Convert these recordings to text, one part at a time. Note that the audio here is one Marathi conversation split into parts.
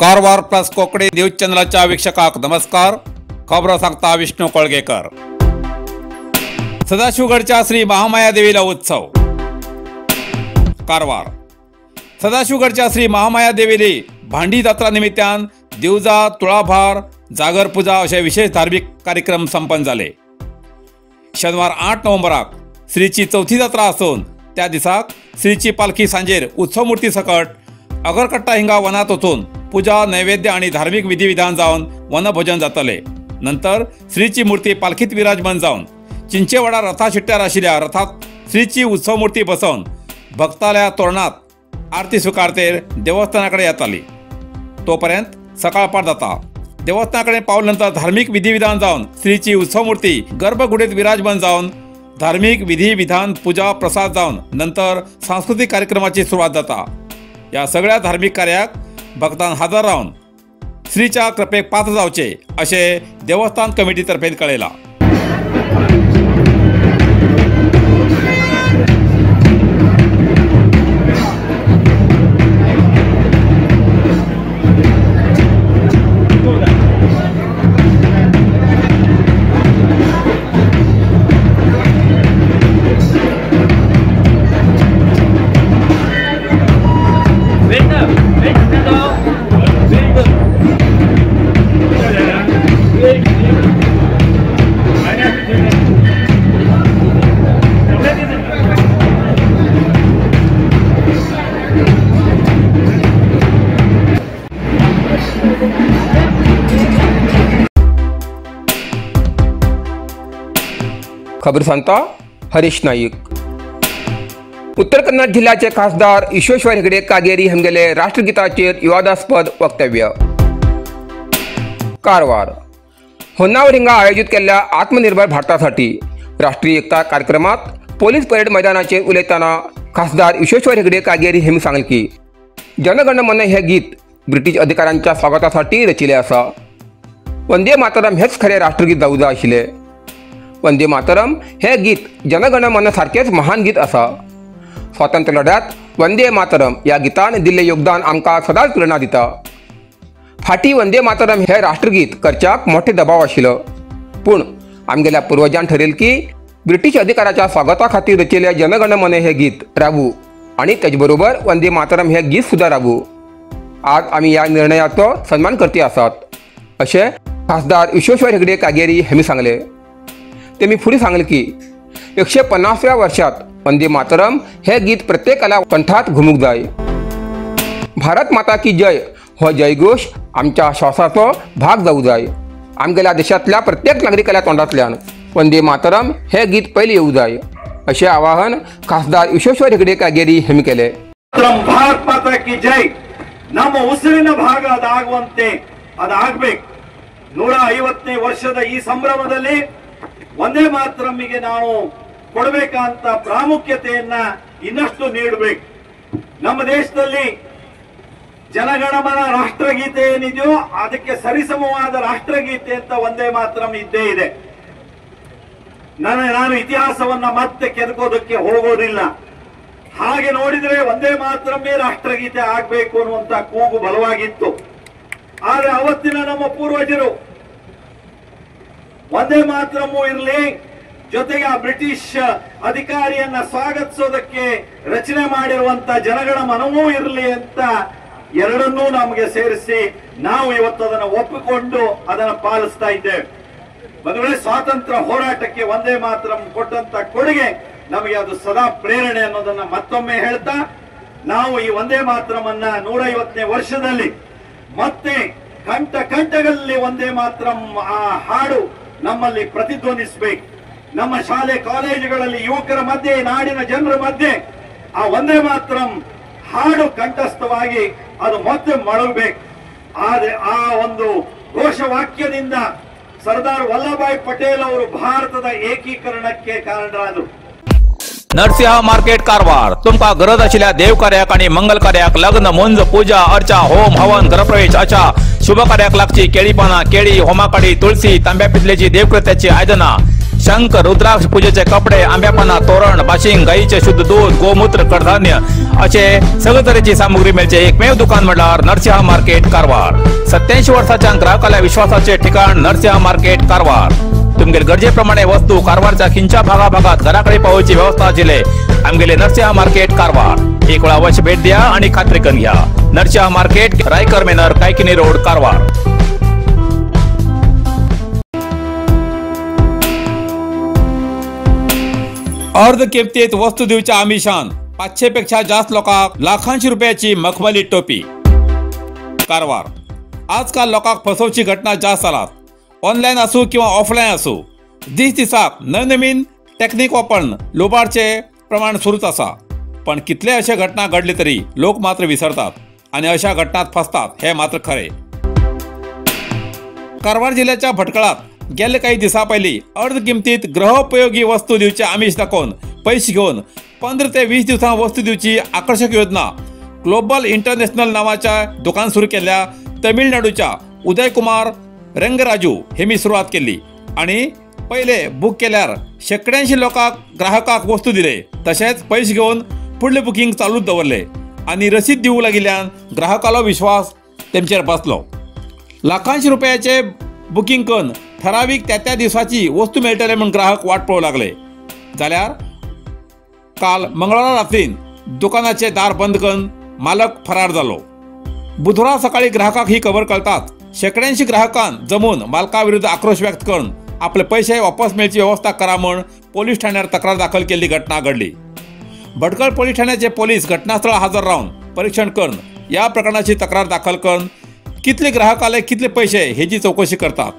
कारवार प्लस कोकणी न्यूज चॅनलच्या वीक्षकांक नमस्कार. खबरो सांगता विष्णू कोळगेकर. सदाशिवगडच्या श्री महामाया देवीला उत्सव. कारवार सदाशिवगडच्या श्री महामाया देवीली भांडी जात्रा निमित्तान दिवजा, तुळाभार, जागर पुजा असे विशेष धार्मिक कार्यक्रम संपन्न झाले. शनिवार 8 नोव्हेंबराक श्रीची चौथी जात्रा असून त्या दिसाक श्रीची पालखी सांजेर उत्सव मूर्ती सकट अगरकट्टा हिंगा वनात वचून पूजा, नैवेद्य आणि धार्मिक विधिविधान जावन वनभोजन जातले. नंतर श्रीची मूर्ती पालखीत विराजमान जावन चिंचेवाडा रथा शिट्ट्यार आशिल्ल्या रथात श्रीची उत्सव मूर्ती बसवून भक्तालया तोरणात आरती स्वीकारतेर देवस्थानाकडे येताली. तोपर्यंत सकाळपार जाता. देवस्थानाकडे पावल्यानंतर धार्मिक विधिविधान जावन श्रीची उत्सव मूर्ती गर्भगुडीत विराजमान जावन धार्मिक विधिविधान, पूजा, प्रसाद जावन नंतर सांस्कृतिक कार्यक्रमाची सुरुवात जाता. या सगळ्या धार्मिक कार्याक भक्तांक हजर रावन श्रीच्या कृपेक पात्र जावचे असे देवस्थान कमिटी तर्फे कळयला. खबर सांगता हरीश नाईक. उत्तर कन्नड जिल्ह्याचे खासदार ईश्वेश्वर हेगडे कागेरी हांगेले राष्ट्रगीताचेर विवादास्पद वक्तव्य. कारवार होन्नावर हिंगा आयोजित केल्ल्या आत्मनिर्भर भारतासाठी राष्ट्रीय एकता कार्यक्रमात पोलीस परेड मैदानाचेर उलयतना खासदार ईश्वेश्वर हेगडे कागेरी हांणी सांगले की जनगण मन हे गीत ब्रिटीश अधिकाऱ्यांच्या स्वागतासाठी रचिले आसा. वंदे मातरम हेच खरे राष्ट्रगीत जावूं जाय आशिल्ले. वंदे मातरम हे गीत जनगण मन सारखेच महान गीत आसा. स्वातंत्र्य लढ्यात वंदे मातरम या गितान दिल्ले योगदान आमकां सदांच प्रेरणा दिता. फाटीं वंदे मातरम हे राष्ट्रगीत करच्याक मोठे दबाव आशिल्लो, पूण आमगेल्या पुर्वजांन ठरयलें की ब्रिटीश अधिकाऱ्याच्या स्वागता खातीर रचिल्लें जनगण मन हे गीत राबू आनी तेजे बरोबर वंदे मातरम हे गीत सुद्दां राबू. आज आमी ह्या निर्णयाचो सन्मान करते आसात अशें खासदार ईश्वेश्वर हेगडे कागेरी हांणी सांगले. तेमी फुडें सांगले की 150व्या वर्षात वंदे मातरम हे गीत प्रत्येकाला कंठात घुमूंक जाय. भारत माता की जय हो जयघोष आमच्या श्वासाचो भाग जावूं जाय. आमगेल्या देशांतल्या प्रत्येक नागरिकाल्या तोंडांतल्यान वंदे मातरम हे गीत पयलीं येवूं जाय अशें आवाहन खासदार ईश्वेश्वर हेगडे कागेरी हांणी केलें. ಭಾರತ ಮಾತಾ ಕಿ ಜೈ ನಮ್ಮ ಉಸಿರಿನ ಭಾಗ ಅದಾಗುವಂತೆ ಅದಾಗಬೇಕು. 150ನೇ ವರ್ಷದ ಈ ಸಂಭ್ರಮದಲ್ಲಿ ಒಂದೇ ಮಾತರಮ್ಮಿಗೆ ನಾವು ಕೊಡಬೇಕಂತ ಪ್ರಾಮುಖ್ಯತೆಯನ್ನ ಇನ್ನಷ್ಟು ನೀಡಬೇಕು. ನಮ್ಮ ದೇಶದಲ್ಲಿ ಜನಗಣಮನ ರಾಷ್ಟ್ರಗೀತೆ ಏನಿದೆಯೋ ಅದಕ್ಕೆ ಸರಿಸಮವಾದ ರಾಷ್ಟ್ರಗೀತೆ ಅಂತ ಒಂದೇ ಮಾತರಂ ಇದ್ದೇ ಇದೆ. ನಾನು ಇತಿಹಾಸವನ್ನ ಮತ್ತೆ ಕೆದಕೋದಕ್ಕೆ ಹೋಗೋದಿಲ್ಲ. ಹಾಗೆ ನೋಡಿದ್ರೆ ಒಂದೇ ಮಾತರಮ್ಮೇ ರಾಷ್ಟ್ರಗೀತೆ ಆಗ್ಬೇಕು ಅನ್ನುವಂತ ಕೂಗು ಬಲವಾಗಿತ್ತು. ಆದ್ರೆ ಅವತ್ತಿನ ನಮ್ಮ ಪೂರ್ವಜರು ಒಂದೇ ಮಾತರಮ್ಮೂ ಇರಲಿ, ಜೊತೆಗೆ ಆ ಬ್ರಿಟಿಷ್ ಅಧಿಕಾರಿಯನ್ನ ಸ್ವಾಗತಿಸೋದಕ್ಕೆ ರಚನೆ ಮಾಡಿರುವಂತ ಜನಗಳ ಮನವೂ ಇರಲಿ ಅಂತ ಎರಡನ್ನೂ ನಮಗೆ ಸೇರಿಸಿ ನಾವು ಇವತ್ತು ಅದನ್ನು ಒಪ್ಪಿಕೊಂಡು ಅದನ್ನು ಪಾಲಿಸ್ತಾ ಇದ್ದೇವೆ. ಬಂಧುಗಳೇ, ಸ್ವಾತಂತ್ರ್ಯ ಹೋರಾಟಕ್ಕೆ ಒಂದೇ ಮಾತರಂ ಕೊಟ್ಟಂತ ಕೊಡುಗೆ ನಮಗೆ ಅದು ಸದಾ ಪ್ರೇರಣೆ ಅನ್ನೋದನ್ನ ಮತ್ತೊಮ್ಮೆ ಹೇಳ್ತಾ, ನಾವು ಈ ಒಂದೇ ಮಾತರಮನ್ನ 150ನೇ ವರ್ಷದಲ್ಲಿ ಮತ್ತೆ ಕಂಠಗಳಲ್ಲಿ ಒಂದೇ ಮಾತರಂ ಆ ಹಾಡು ನಮ್ಮಲ್ಲಿ ಪ್ರತಿಧ್ವನಿಸಬೇಕು. ನಮ್ಮ ಶಾಲೆ ಕಾಲೇಜುಗಳಲ್ಲಿ ಯುವಕರ ಮಧ್ಯೆ, ನಾಡಿನ ಜನರ ಮಧ್ಯೆ ಆ ಒಂದೇ ಮಾತರಂ ಹಾಡು ಕಂಠಸ್ಥವಾಗಿ ಅದು ಮತ್ತೆ ಮೊಳಗಬೇಕು. ಆದ್ರೆ ಆ ಒಂದು ಘೋಷವಾಕ್ಯದಿಂದ ಸರ್ದಾರ್ ವಲ್ಲಭಭಾಯಿ ಪಟೇಲ್ ಅವರು ಭಾರತದ ಏಕೀಕರಣಕ್ಕೆ ಕಾರಣರಾದರು. नरसिंह मार्केट कारवार तुमका गरज आशिल्ल्या देवकार्याक आणि मंगल कार्याक, लग्न, मुंज, पूजा, अर्चा, होम, हवन, ग्रहप्रवेश अशा शुभ कार्याक लागची केळी पाना, केळी, होमाकडी, तुळशी, तांब्या पितलेची देवकृत्याची आयदना, शंख, रुद्राक्ष पूजेचे कपडे, आंब्या पाना, तोरण, बाशिंग, गाईचे शुद्ध दूध, गोमूत्र, कडधान्य असे सगळे तरेची सामुग्री मेळचे एकमेव दुकान म्हणल्यार नरसिंह मार्केट कारवार। 87 वर्सांच्या ग्राहकाल्या विश्वासाचे ठिकाण नरसिंह मार्केट कारवार। तुमगेर गरजेप्रमाणे वस्तू कारवारच्या खिंच्या भागाभागात घराकडे पावोवची व्यवस्था आशिल्ले आमगेले नरसिंह मार्केट कारवार। एक वेळ अवश्य भेट द्या आणि खात्री करून घ्या। नरसिंह मार्केट, रायकर मेनर, कायकिनी रोड, कारवार। अर्ध किमतीत वस्तू दिवच्या आमिशान 500 पेक्षा जास्त लोकांक लाखांची रुपयाची मखमली टोपी। कारवार। आजकाल लोकांक फसवची घटना जास्त जालात, ऑनलाईन असो किंवा ऑफलाईन असो। दिसाक नवनवीन टेक्निक वापरून लोबाडचे प्रमाण सुरूच असा, पण कितले अशा घटना घडले तरी लोक मात्र विसरतात आणि अशा घटनात फसतात हे मात्र खरे। कारवार जिल्ह्याच्या भटकळात गेले काही दिसा पयलीं अर्ध किमतीत गृहोपयोगी वस्तू दिवचे आमिष दाखवून पैसे घेऊन 15 ते 20 दिवसां वस्तू दिवची आकर्षक योजना ग्लोबल इंटरनॅशनल नावाच्या दुकान सुरू केल्या तमिळनाडूच्या उदय कुमार रंगराजू हेमी सुरुवात केली आणि पहिले बुक केल्यार शेकड्यांशी लोकांक ग्राहकाक वस्तू दिले, तसेच पैसे घेऊन पुढले बुकिंग चालूच दवरले आणि रसीद दिवू लागिल्ल्यान ग्राहकालो विश्वास तेमचेर बसलो। लाखांशी रुपयाचे बुकिंग करून ठराविक त्या दिवसाची वस्तू मेळटले म्हणून ग्राहक वाट पळोवंक लागले। जाल्यार काल मंगळवारा रात्रीन दुकानाचे दार बंद करून मालक फरार जालो। बुधवारा सकाळी ग्राहकाक ही खबर कळताच शेकड्यांशी ग्राहकान जमून मालका विरुद्ध आक्रोश व्यक्त करून आपले पैसे वापस मेळची व्यवस्था करा म्हूण पोलीस ठाण्यार तक्रार दाखल केल्ली घटना घडली। भटकळ पोलीस ठाण्याचे पोलीस घटनास्थळार हजर रावन परीक्षण करून या प्रकरणाची तक्रार दाखल करून कितले ग्राहकाले कितले पैसे हेची चौकशी करतात।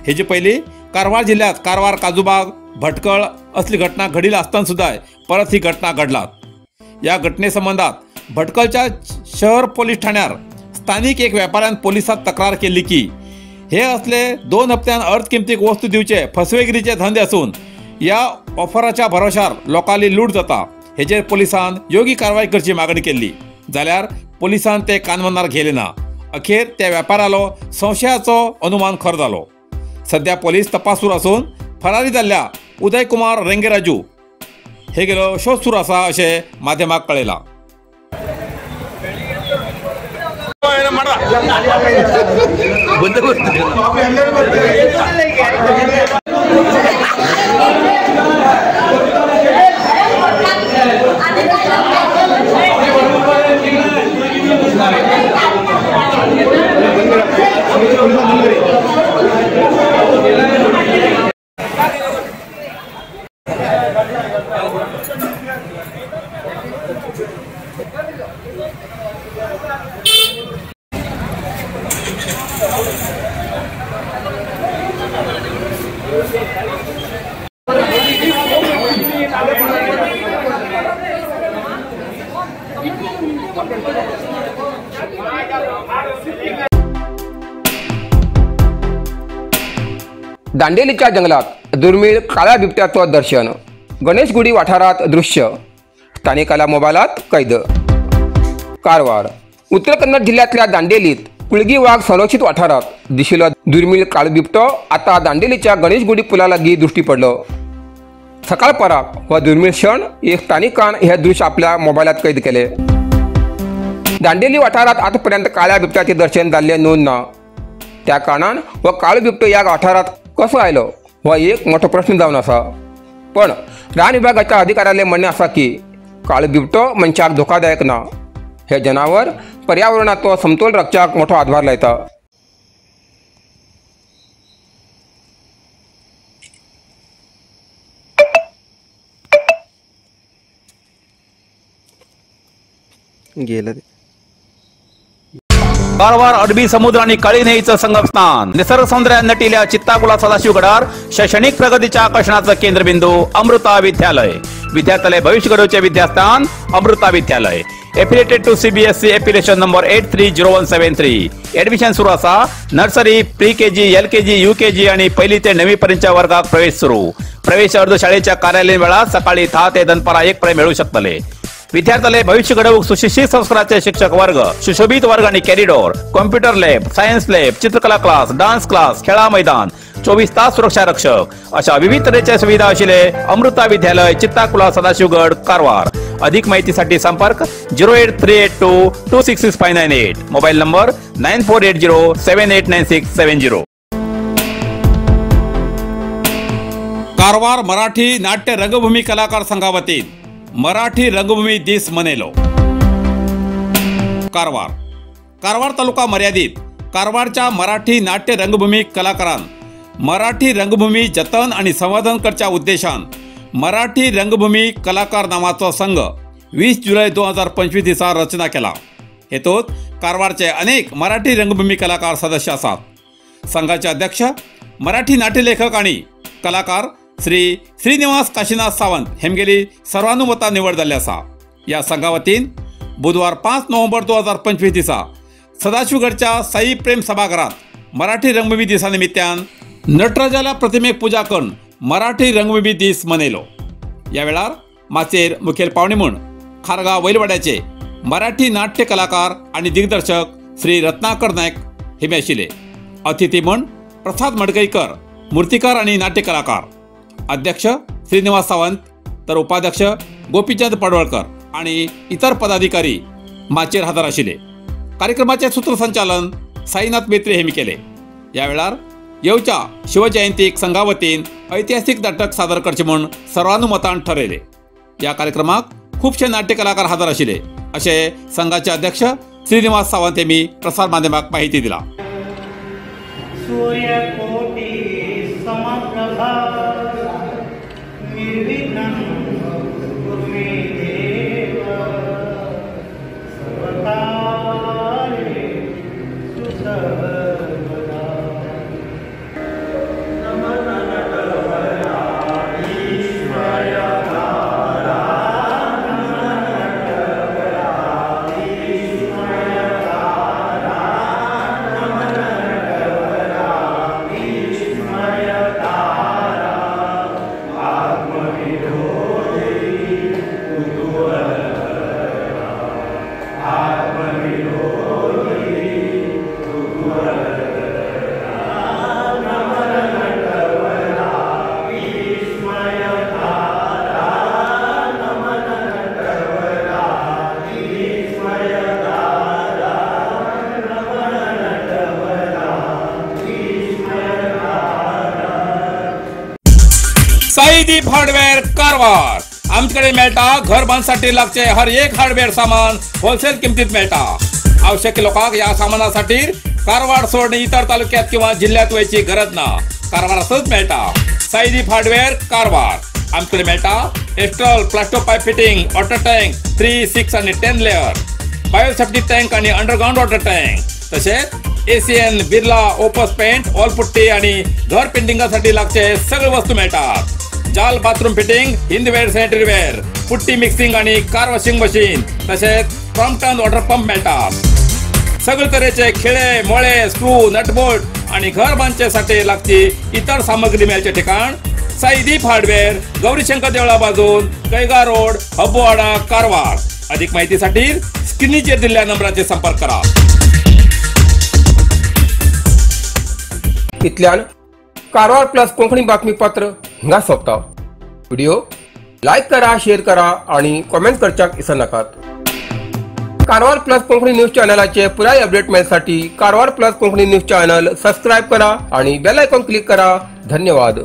हेचे पयलीं कारवार जिल्ह्यात कारवार, काजूबाग, भटकळ असली घटना घडिल्ली आसतना सुद्धा परत ही घटना घडलात। या घटने संबंधात भटकळच्या शहर पोलीस ठाण्यार स्थानिक एक व्यापाऱ्यान पोलिसांत तक्रार केली की हे असले 2 हप्त्यान अर्ध किमतीक वस्तू दिवचे फसवेगिरीचे धंदे असून या ऑफराच्या भरोशार लोकांली लूट जाता। हेचेर पोलिसांन योग्य कारवाई करची मागणी केली, जाल्यार पोलिसांन ते कानमनार घेले ना। अखेर त्या व्यापाऱ्यालो संशयाचो अनुमान खर जालो। सध्या पोलीस तपास सुरू असून फरारी जाल्ल्या उदय कुमार रंगराजू हे गेलो शोध सुरू आसा अशें माध्यमाक कळयलां। दांडेलीच्या जंगलात दुर्मिळ काळ्या बिबट्याचं दर्शन, गणेशगुडी वाठारात दृश्य, स्थानिकाला मोबाईलात कैद। कारवार। उत्तर कन्नड जिल्ह्यातल्या दांडेलीत कुळगी वाघ संरक्षित वाठारात दिशिल्लो दुर्मिळ काळो बिबटो आता दांडेलीच्या गणेशगुडी पुलालागीं दृश्टी पडलो। सकाळपराक हो दुर्मिळ क्षण एक स्थानिकान हे दृश्य आपल्या मोबाईलात कैद केले। दांडेली वाठारात आतापर्यंत काळ्या बिबट्याचे दर्शन जाल्ले नोंद ना, त्या कारणान हो काळो बिबटो ह्या वाठारात कसो आयलो हो एक मोठो प्रश्न जावन आसा। पण रान विभागाच्या अधिकाऱ्याले म्हणणे आसा की काळो बिबटो मनशाक धोकादायक ना, हे जनावर पर्यावरणाचो समतोल रक्षाक मोठो हातभार लायता। कारवार अरबी समुद्र आणि काळी नदीचं संगम स्थान, निसर्ग सौंदर्याने नटिल्या चित्ताकुला सदाशिवगडार शैक्षणिक प्रगतीच्या आकर्षणाचं केंद्रबिंदू अमृता विद्यालय। विद्यार्थ्यालय भविष्य घडवचे विद्यास्थान Amrita Vidyalaya. Affiliated to CBSE application number 830173. Admission सुरू असा. Nursery, pre KG, LKG, UKG आणि पहिली ते 9वी पर्यंतच्या वर्गात प्रवेश सुरू. प्रवेश अर्ज शाळेच्या कार्यालयीन वेळा सकाळी 10 ते दनपारा 1 पर्यंत मिळू शकतले. विद्यार्थ्याला भविष्य घडवूक सुशिक्षित संस्काराचे शिक्षक वर्ग, सुशोभित वर्ग आणि corridor, computer lab, science lab, चित्रकला क्लास, डान्स क्लास, खेळा मैदान, 24 तास सुरक्षा रक्षक अशा विविध तऱ्हेच्या सुविधा असलेले अमृता विद्यालय, चित्ताकुला, सदाशिवगड, कारवार. अधिक माहितीसाठी संपर्क 08382266598. Mobile number 9480789670. कारवार मराठी नाट्य रंगभूमी कलाकार संघावतीन मराठी रंगभूमी दिस मनेलो. कारवार तालुका मर्यादित कारवारच्या मराठी नाट्य रंगभूमी कलाकारांन मराठी रंगभूमी जतन आणि संवर्धन करच्या उद्देशान मराठी रंगभूमी कलाकार नावाचो संघ 20 जुलै 2025 दिसा रचना केला. हेतूत कारवारचे अनेक मराठी रंगभूमी कलाकार सदस्य असतात. संघाचे अध्यक्ष मराठी नाट्यलेखक आणि कलाकार श्री श्रीनिवास काशीनाथ सावंत हेमगेली सर्वानुमता निवड जाल्ली आसा. या संघावतीन बुधवार 5 नोव्हेंबर 2025 दिसा सदाशिवगडच्या साई प्रेम सभागृहात मराठी रंगभूमी दिसा निमित्तान नटराजाला प्रतिमेक पूजा करून मराठी रंगभूमी दीस मनयलो. या वेळार माचेर मुखेल पावणे म्हूण खारगांव वैलवाड्याचे मराठी नाट्य कलाकार आणि दिग्दर्शक श्री रत्नाकर नायक हेमी आशिल्ले. अतिथी म्हूण प्रसाद मडकईकर, मूर्तिकार आणि नाट्य कलाकार. अध्यक्ष श्रीनिवास सावंत तर उपाध्यक्ष गोपीचंद पडवळकर आणि इतर पदाधिकारी माचेर हजर आशिल्ले. कार्यक्रमाचे सूत्रसंचालन साईनाथ मेत्री हेमी केले. या वेळार येवच्या शिवजयंतीक संघावतीन ऐतिहासिक नाटक सादर करचे म्हूण सर्वानुमतान ठरयले. या कार्यक्रमाक खूपशे नाट्य कलाकार हजर आशिल्ले असे संघाचे अध्यक्ष श्रीनिवास सावंत हेमी प्रसार माध्यमाक माहिती दिला. साईदीप हार्डवेअर कारवार. आमच्याकडे मेळटा घर बांधसाठी लागचे हर एक हार्डवेअर सामान होलसेल किमतीत मेळटा. आवश्यक लोकांक या सामानासाठी कारवार सोडून इतर तालुक्यात किंवा जिल्ह्यात वयची गरज ना. कारवारातच मेळटा. साईदीप हार्डवेअर कारवार. आमच्याकडे मेळटा Astral, Plasto pipe fitting, water tank 3, 6 आणि 10 लेअर, बायोसेफ्टी टँक आणि अंडरग्राउंड वॉटर टँक, तसेच ACN, Birla, Opus paint, all putty आणि घर पेंटिंगासाठी लागचे सगळे वस्तू मेळतात. जाल bathroom fitting, Hindware, sanitaryware, putty mixing आणि कार वॉशिंग मशीन, तसेच क्रॉम्प्टन वॉटर पंप मेळतात. सगळे तऱ्हेचे खिळे, मोळे, स्क्रू, नटबोल्ट आणि घर बांधण्यासाठी लागची इतर सामग्री मेळचे ठिकाण साईदीप हार्डवेअर, गौरीशंकर देवळा बाजून, कैगा रोड, हब्बुवाडा, कारवार. अधिक माहितीसाठी स्क्रीनचेर दिलेल्या नंबराचे संपर्क करा. इतल्यान कारवार प्लस कोंकणी बातमीपत्र हिंगा सोंपता. व्हिडिओ लाईक करा, शेअर करा आणि कॉमेंट करच्याक विसरू नाकात. कारवार प्लस कोंकणी न्यूज चॅनलाचे पुराय अपडेट मेळसाठी Karwar plus Konkani news channel subscribe करा आणि बेल आयकॉन क्लिक करा. धन्यवाद.